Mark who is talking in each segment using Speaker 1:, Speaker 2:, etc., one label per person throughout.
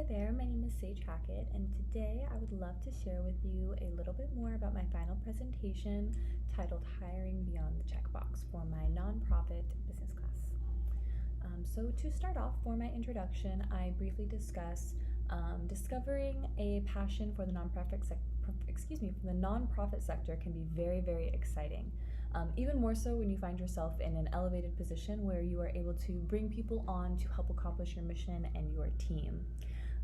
Speaker 1: Hi there, my name is Sage Hackett, and today I would love to share with you a little bit more about my final presentation titled Hiring Beyond the Checkbox for my nonprofit business class. So to start off, for my introduction, I briefly discuss discovering a passion for the nonprofit sector can be very, very exciting. Even more so when you find yourself in an elevated position where you are able to bring people on to help accomplish your mission and your team.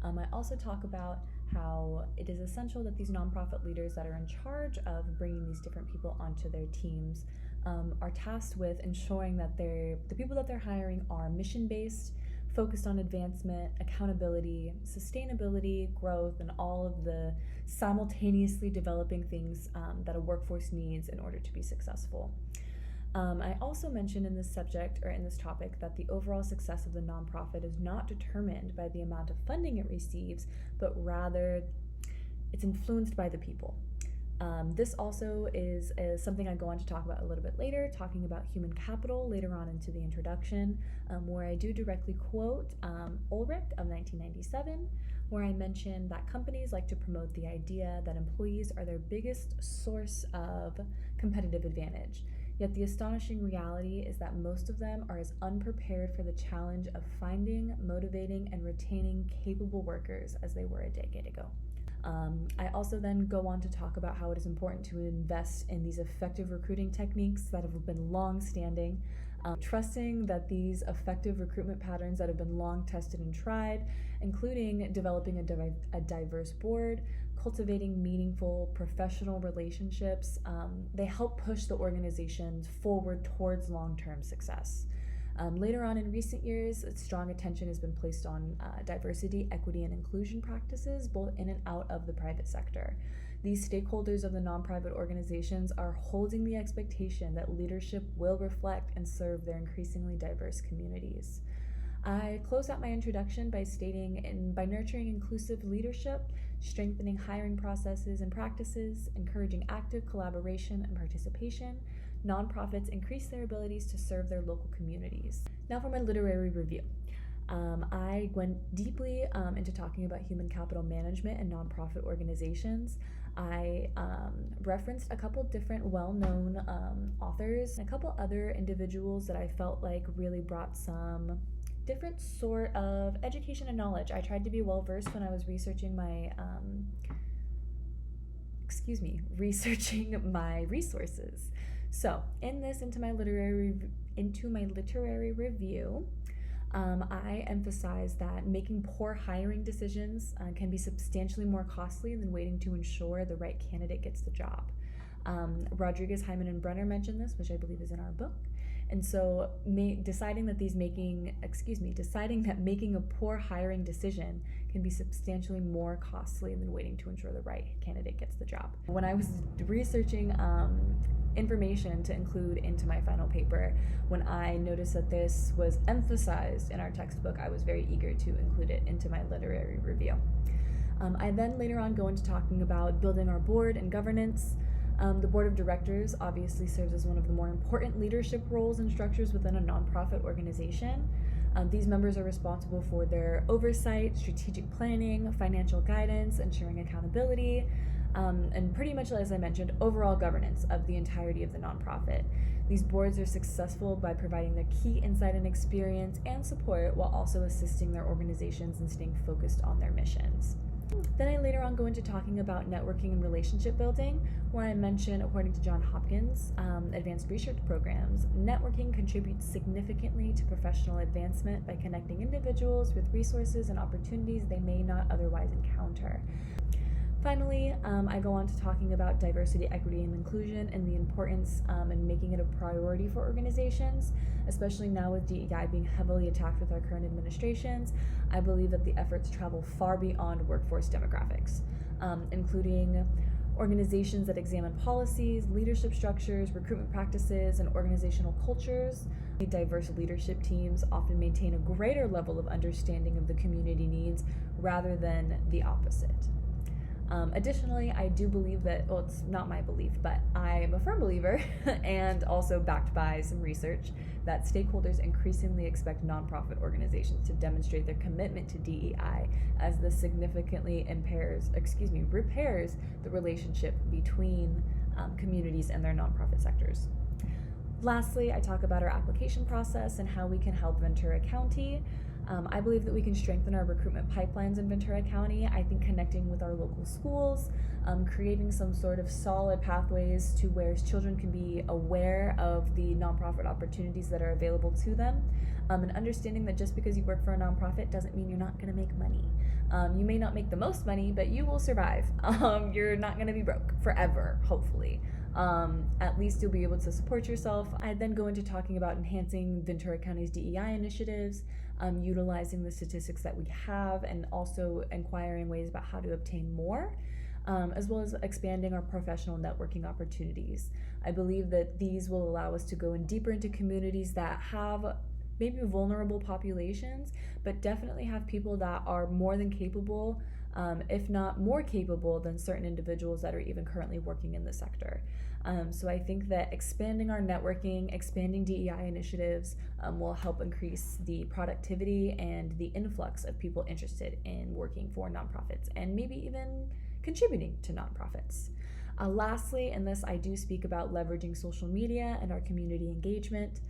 Speaker 1: I also talk about how it is essential that these nonprofit leaders that are in charge of bringing these different people onto their teams are tasked with ensuring that the people that they're hiring are mission-based, focused on advancement, accountability, sustainability, growth, and all of the simultaneously developing things that a workforce needs in order to be successful. I also mentioned in this topic that the overall success of the nonprofit is not determined by the amount of funding it receives, but rather it's influenced by the people. This also is something I go on to talk about a little bit later, talking about human capital later on into the introduction, where I do directly quote Ulrich of 1997, where I mention that companies like to promote the idea that employees are their biggest source of competitive advantage. Yet the astonishing reality is that most of them are as unprepared for the challenge of finding, motivating, and retaining capable workers as they were a decade ago. I also then go on to talk about how it is important to invest in these effective recruiting techniques that have been long-standing, trusting that these effective recruitment patterns that have been long tested and tried, including developing a diverse board, cultivating meaningful professional relationships, they help push the organization forward towards long-term success. Later on in recent years, strong attention has been placed on diversity, equity, and inclusion practices, both in and out of the private sector. These stakeholders of the nonprofit organizations are holding the expectation that leadership will reflect and serve their increasingly diverse communities. I close out my introduction by stating by nurturing inclusive leadership, strengthening hiring processes and practices, encouraging active collaboration and participation, nonprofits increase their abilities to serve their local communities. Now for my literary review. I went deeply into talking about human capital management and nonprofit organizations. I referenced a couple different well-known authors, and a couple other individuals that I felt like really brought some different sort of education and knowledge. I tried to be well-versed when I was researching my resources. So, into my literary review, I emphasize that making poor hiring decisions can be substantially more costly than waiting to ensure the right candidate gets the job. Rodriguez, Hyman, and Brenner mentioned this, which I believe is in our book. And so deciding that making a poor hiring decision can be substantially more costly than waiting to ensure the right candidate gets the job. When I was researching information to include into my final paper, when I noticed that this was emphasized in our textbook, I was very eager to include it into my literary review. I then later on go into talking about building our board and governance. The board of directors obviously serves as one of the more important leadership roles and structures within a nonprofit organization. These members are responsible for their oversight, strategic planning, financial guidance, ensuring accountability, and pretty much, as I mentioned, overall governance of the entirety of the nonprofit. These boards are successful by providing their key insight and experience and support while also assisting their organizations in staying focused on their missions. Then I later on go into talking about networking and relationship building, where I mention, according to Johns Hopkins advanced research programs, networking contributes significantly to professional advancement by connecting individuals with resources and opportunities they may not otherwise encounter. Finally, I go on to talking about diversity, equity, and inclusion and the importance in making it a priority for organizations, especially now with DEI being heavily attacked with our current administrations. I believe that the efforts travel far beyond workforce demographics, including organizations that examine policies, leadership structures, recruitment practices, and organizational cultures. Diverse leadership teams often maintain a greater level of understanding of the community needs rather than the opposite. Additionally, I do believe that, well, it's not my belief, but I am a firm believer and also backed by some research that stakeholders increasingly expect nonprofit organizations to demonstrate their commitment to DEI, as this significantly repairs the relationship between communities and their nonprofit sectors. Lastly, I talk about our application process and how we can help Ventura County. I believe that we can strengthen our recruitment pipelines in Ventura County. I think connecting with our local schools, creating some sort of solid pathways to where children can be aware of the nonprofit opportunities that are available to them, and understanding that just because you work for a nonprofit doesn't mean you're not going to make money. You may not make the most money, but you will survive. You're not going to be broke forever, hopefully. At least you'll be able to support yourself. I then go into talking about enhancing Ventura County's DEI initiatives, utilizing the statistics that we have, and also inquiring ways about how to obtain more, as well as expanding our professional networking opportunities. I believe that these will allow us to go in deeper into communities that have maybe vulnerable populations, but definitely have people that are more than capable, if not more capable than certain individuals that are even currently working in the sector. So I think that expanding our networking, expanding DEI initiatives will help increase the productivity and the influx of people interested in working for nonprofits and maybe even contributing to nonprofits. Lastly, in this, I do speak about leveraging social media and our community engagement.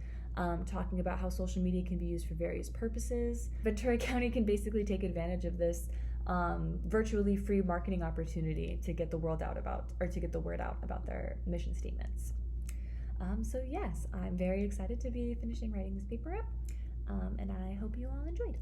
Speaker 1: Talking about how social media can be used for various purposes. Ventura County can basically take advantage of this virtually free marketing opportunity to get the word out about their mission statements. So yes, I'm very excited to be finishing writing this paper up, and I hope you all enjoyed.